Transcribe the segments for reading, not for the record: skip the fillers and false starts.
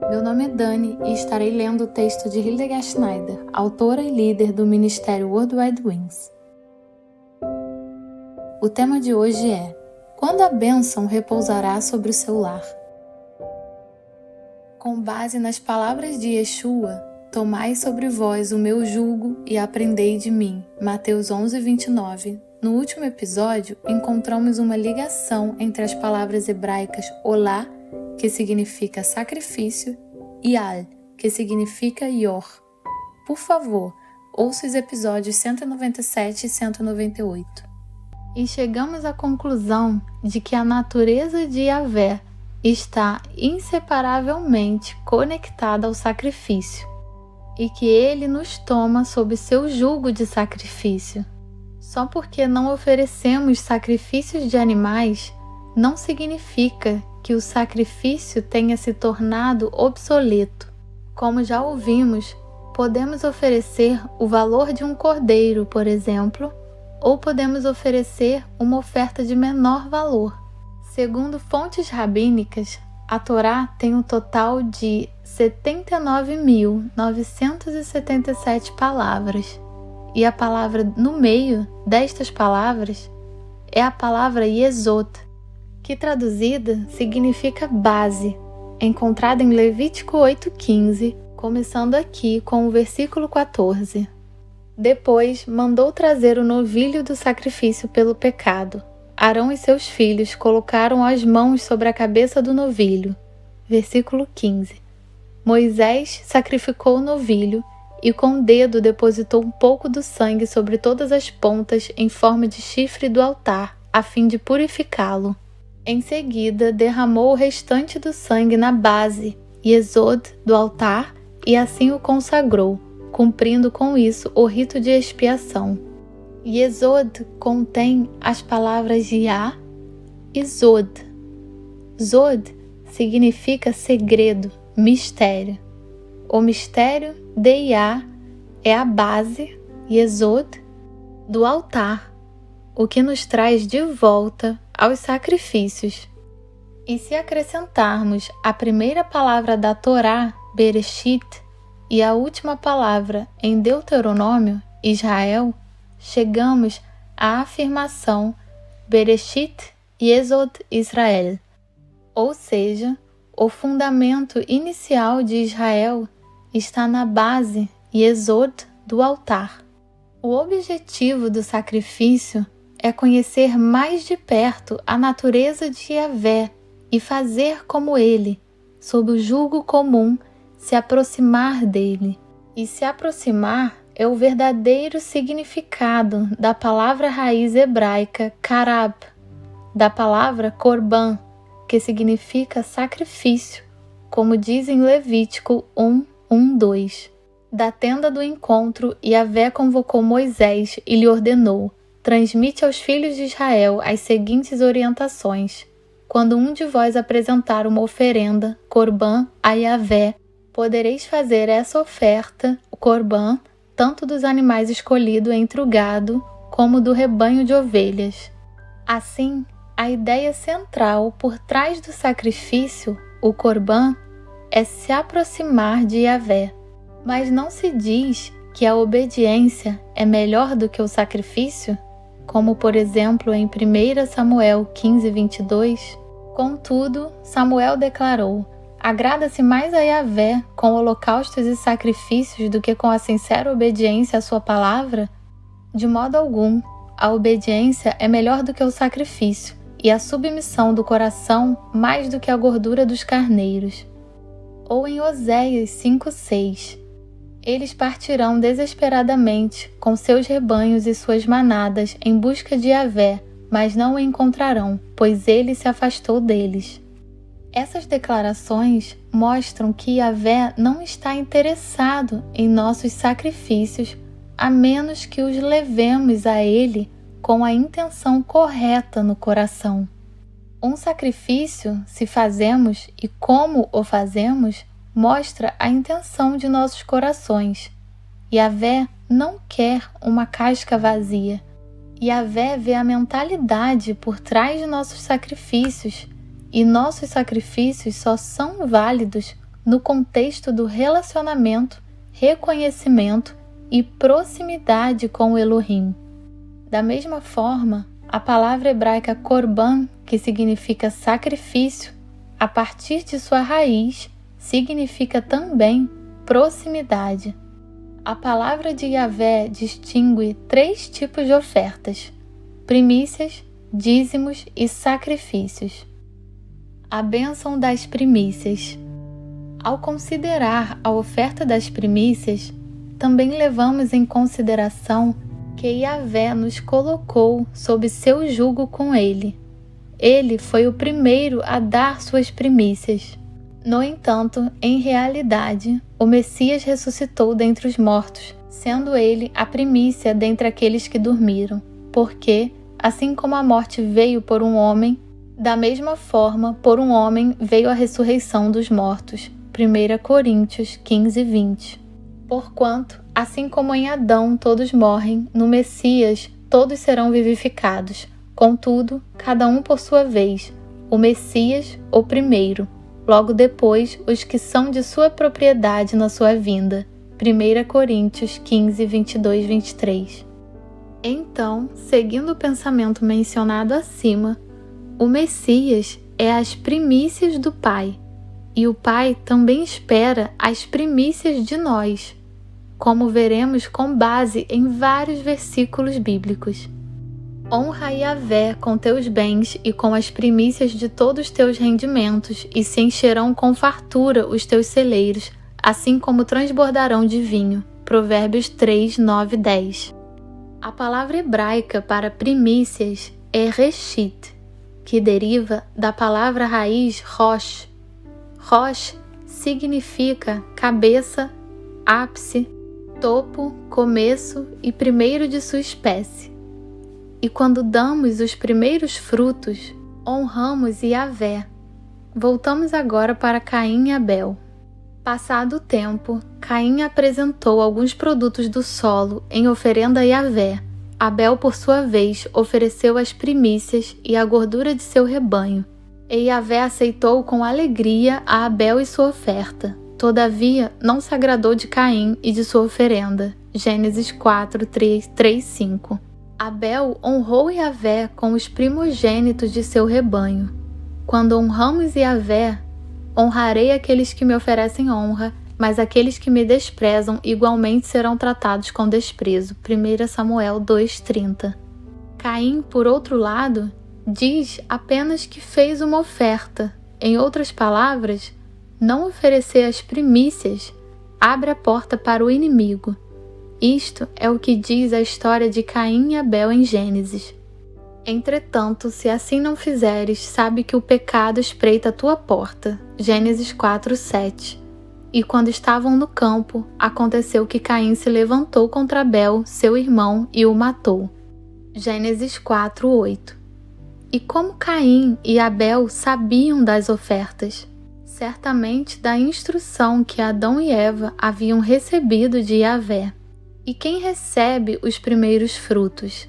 Meu nome é Dani e estarei lendo o texto de Hildegard Schneider, autora e líder do Ministério World Wide Wings. O tema de hoje é: quando a bênção repousará sobre o seu lar? Com base nas palavras de Yeshua, tomai sobre vós o meu jugo e aprendei de mim. Mateus 11:29. No último episódio, encontramos uma ligação entre as palavras hebraicas olá, que significa sacrifício, e al, que significa yor. Por favor, ouça os episódios 197 e 198. E chegamos à conclusão de que a natureza de Yahvé está inseparavelmente conectada ao sacrifício e que ele nos toma sob seu jugo de sacrifício. Só porque não oferecemos sacrifícios de animais, não significa que o sacrifício tenha se tornado obsoleto. Como já ouvimos, podemos oferecer o valor de um cordeiro, por exemplo, ou podemos oferecer uma oferta de menor valor. Segundo fontes rabínicas, a Torá tem um total de 79.977 palavras, e a palavra no meio destas palavras é a palavra Yesod, que traduzida significa base, encontrada em Levítico 8:15, começando aqui com o versículo 14. Depois mandou trazer o novilho do sacrifício pelo pecado. Arão e seus filhos colocaram as mãos sobre a cabeça do novilho. Versículo 15. Moisés sacrificou o novilho e com o dedo depositou um pouco do sangue sobre todas as pontas em forma de chifre do altar, a fim de purificá-lo. Em seguida, derramou o restante do sangue na base, Yesod, do altar, e assim o consagrou, cumprindo com isso o rito de expiação. Yesod contém as palavras Yah e Zod. Zod significa segredo, mistério. O mistério de Yah é a base, Yesod, do altar, o que nos traz de volta aos sacrifícios. E se acrescentarmos a primeira palavra da Torá, Bereshit, e a última palavra em Deuteronômio, Israel, chegamos à afirmação Bereshit Yesod Israel, ou seja, o fundamento inicial de Israel está na base Yesod do altar. O objetivo do sacrifício é conhecer mais de perto a natureza de Yahvé e fazer como ele, sob o jugo comum, se aproximar dele. E se aproximar é o verdadeiro significado da palavra raiz hebraica karab, da palavra korban, que significa sacrifício, como diz em Levítico 1:1-2. Da tenda do encontro, Yahvé convocou Moisés e lhe ordenou: transmite aos filhos de Israel as seguintes orientações. Quando um de vós apresentar uma oferenda, korban, a Yahvé, podereis fazer essa oferta, o korban, tanto dos animais escolhidos entre o gado, como do rebanho de ovelhas. Assim, a ideia central por trás do sacrifício, o korban, é se aproximar de Yahvé. Mas não se diz que a obediência é melhor do que o sacrifício, como por exemplo em 1 Samuel 15:22. Contudo, Samuel declarou: agrada-se mais a Yahvé com holocaustos e sacrifícios do que com a sincera obediência à sua palavra? De modo algum, a obediência é melhor do que o sacrifício, e a submissão do coração mais do que a gordura dos carneiros. Ou em Oséias 5:6. Eles partirão desesperadamente com seus rebanhos e suas manadas em busca de Yahvé, mas não o encontrarão, pois ele se afastou deles. Essas declarações mostram que Yahvé não está interessado em nossos sacrifícios, a menos que os levemos a ele com a intenção correta no coração. Um sacrifício, se fazemos e como o fazemos, mostra a intenção de nossos corações. Yahvé não quer uma casca vazia. Yahvé vê a mentalidade por trás de nossos sacrifícios, e nossos sacrifícios só são válidos no contexto do relacionamento, reconhecimento e proximidade com o Elohim. Da mesma forma, a palavra hebraica korban, que significa sacrifício, a partir de sua raiz, significa também proximidade. A palavra de Yahvé distingue 3 tipos de ofertas: primícias, dízimos e sacrifícios. A bênção das primícias. Ao considerar a oferta das primícias, também levamos em consideração que Yahvé nos colocou sob seu jugo com ele. Ele foi o primeiro a dar suas primícias. No entanto, em realidade, o Messias ressuscitou dentre os mortos, sendo ele a primícia dentre aqueles que dormiram, porque, assim como a morte veio por um homem, da mesma forma, por um homem veio a ressurreição dos mortos. 1 Coríntios 15:20. Porquanto, assim como em Adão todos morrem, no Messias todos serão vivificados. Contudo, cada um por sua vez, o Messias o primeiro, logo depois os que são de sua propriedade na sua vinda. 1 Coríntios 15:22-23. Então, seguindo o pensamento mencionado acima, o Messias é as primícias do Pai, e o Pai também espera as primícias de nós, como veremos com base em vários versículos bíblicos. Honra Yahvé com teus bens e com as primícias de todos os teus rendimentos, e se encherão com fartura os teus celeiros, assim como transbordarão de vinho. Provérbios 3, 9, 10. A palavra hebraica para primícias é reshit, que deriva da palavra raiz rosh. Rosh significa cabeça, ápice, topo, começo e primeiro de sua espécie. E quando damos os primeiros frutos, honramos Yahvé. Voltamos agora para Caim e Abel. Passado o tempo, Caim apresentou alguns produtos do solo em oferenda a Yahvé. Abel, por sua vez, ofereceu as primícias e a gordura de seu rebanho. E Yahvé aceitou com alegria a Abel e sua oferta. Todavia, não se agradou de Caim e de sua oferenda. Gênesis 4, 3, 5. Abel honrou Yahvé com os primogênitos de seu rebanho. Quando honramos Yahvé, honrarei aqueles que me oferecem honra, mas aqueles que me desprezam igualmente serão tratados com desprezo. 1 Samuel 2,30. Caim, por outro lado, diz apenas que fez uma oferta. Em outras palavras, não oferecer as primícias abre a porta para o inimigo. Isto é o que diz a história de Caim e Abel em Gênesis. Entretanto, se assim não fizeres, sabe que o pecado espreita a tua porta. Gênesis 4:7. E quando estavam no campo, aconteceu que Caim se levantou contra Abel, seu irmão, e o matou. Gênesis 4:8. E como Caim e Abel sabiam das ofertas? Certamente da instrução que Adão e Eva haviam recebido de Yahvé. E quem recebe os primeiros frutos?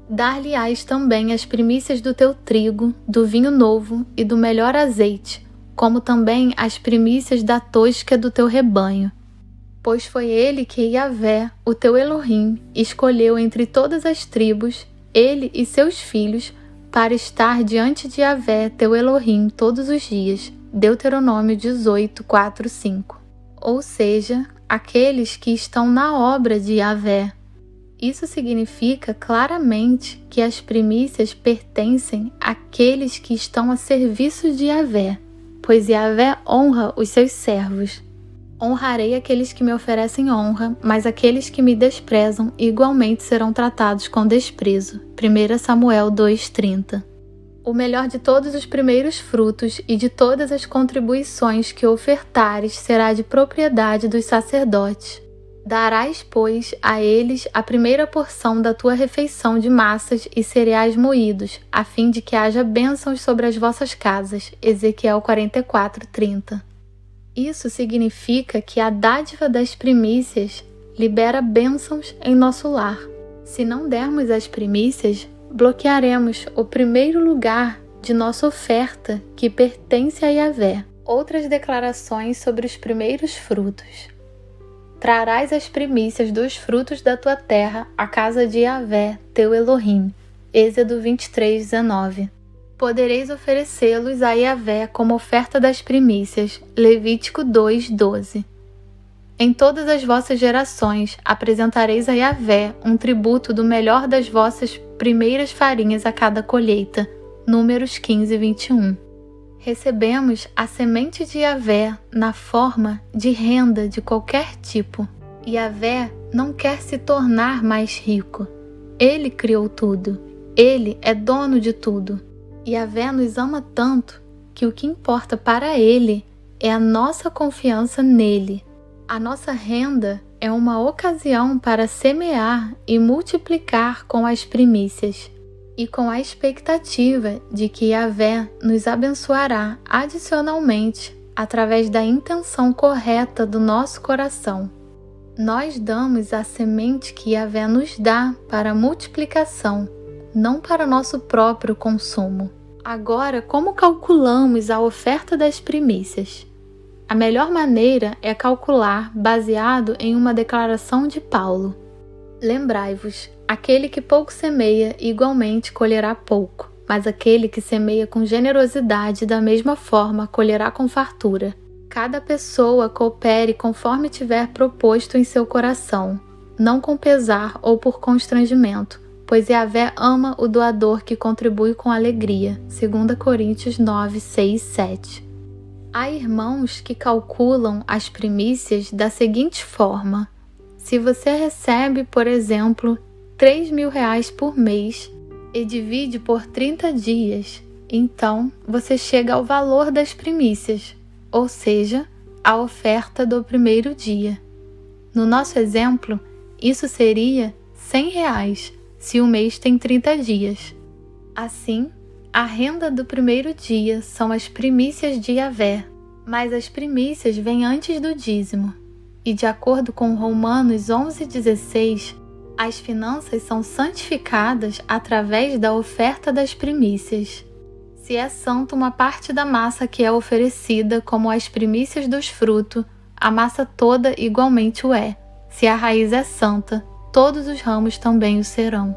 Dar-lhe-ás também as primícias do teu trigo, do vinho novo e do melhor azeite, como também as primícias da tosca do teu rebanho. Pois foi ele que Yahvé, o teu Elohim, escolheu entre todas as tribos, ele e seus filhos, para estar diante de Yahvé, teu Elohim, todos os dias. Deuteronômio 18, 4, 5. Ou seja, aqueles que estão na obra de Yahvé. Isso significa claramente que as primícias pertencem àqueles que estão a serviço de Yahvé, pois Yahvé honra os seus servos. Honrarei aqueles que me oferecem honra, mas aqueles que me desprezam igualmente serão tratados com desprezo. 1 Samuel 2,30. O melhor de todos os primeiros frutos e de todas as contribuições que ofertares será de propriedade dos sacerdotes. Darás, pois, a eles a primeira porção da tua refeição de massas e cereais moídos, a fim de que haja bênçãos sobre as vossas casas. Ezequiel 44:30. Isso significa que a dádiva das primícias libera bênçãos em nosso lar. Se não dermos as primícias, bloquearemos o primeiro lugar de nossa oferta que pertence a Yahvé. Outras declarações sobre os primeiros frutos. Trarás as primícias dos frutos da tua terra à casa de Yahvé, teu Elohim. Êxodo 23:19. Podereis oferecê-los a Yahvé como oferta das primícias. Levítico 2:12. Em todas as vossas gerações apresentareis a Yahvé um tributo do melhor das vossas primeiras farinhas a cada colheita. Números 15:21. Recebemos a semente de Yahvé na forma de renda de qualquer tipo. Yahvé não quer se tornar mais rico. Ele criou tudo. Ele é dono de tudo. Yahvé nos ama tanto que o que importa para Ele é a nossa confiança nele. A nossa renda é uma ocasião para semear e multiplicar com as primícias, e com a expectativa de que Yahvé nos abençoará adicionalmente através da intenção correta do nosso coração. Nós damos a semente que Yahvé nos dá para a multiplicação, não para nosso próprio consumo. Agora, como calculamos a oferta das primícias? A melhor maneira é calcular baseado em uma declaração de Paulo. Lembrai-vos, aquele que pouco semeia, igualmente colherá pouco, mas aquele que semeia com generosidade, da mesma forma, colherá com fartura. Cada pessoa coopere conforme tiver proposto em seu coração, não com pesar ou por constrangimento, pois Yahvé ama o doador que contribui com alegria. 2 Coríntios 9, 6, 7. Há irmãos que calculam as primícias da seguinte forma: se você recebe, por exemplo, R$3.000 por mês e divide por 30 dias, então você chega ao valor das primícias, ou seja, a oferta do primeiro dia. No nosso exemplo, isso seria R$100 se o mês tem 30 dias. Assim, a renda do primeiro dia são as primícias de Yahvé, mas as primícias vêm antes do dízimo. E de acordo com Romanos 11:16, as finanças são santificadas através da oferta das primícias. Se é santa uma parte da massa que é oferecida como as primícias dos frutos, a massa toda igualmente o é. Se a raiz é santa, todos os ramos também o serão.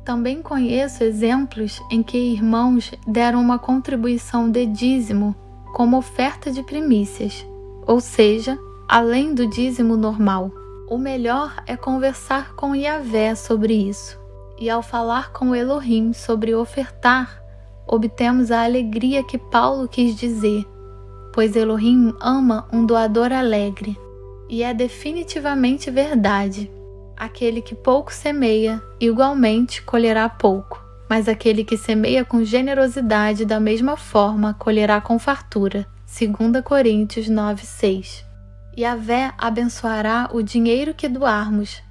Também conheço exemplos em que irmãos deram uma contribuição de dízimo como oferta de primícias, ou seja, além do dízimo normal. O melhor é conversar com Yahvé sobre isso, e ao falar com Elohim sobre ofertar, obtemos a alegria que Paulo quis dizer, pois Elohim ama um doador alegre, e é definitivamente verdade. Aquele que pouco semeia, igualmente colherá pouco, mas aquele que semeia com generosidade, da mesma forma, colherá com fartura. 2 Coríntios 9:6. Yahvé abençoará o dinheiro que doarmos.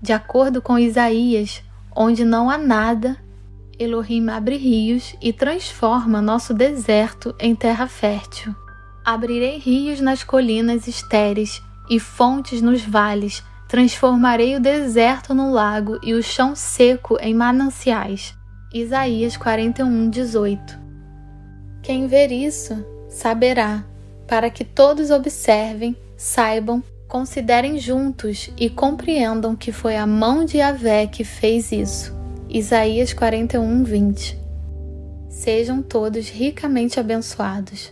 De acordo com Isaías, onde não há nada, Elohim abre rios e transforma nosso deserto em terra fértil. Abrirei rios nas colinas estéreis e fontes nos vales. Transformarei o deserto no lago e o chão seco em mananciais. Isaías 41:18. Quem ver isso, saberá, para que todos observem, saibam, considerem juntos e compreendam que foi a mão de Yahvé que fez isso. Isaías 41:20. Sejam todos ricamente abençoados.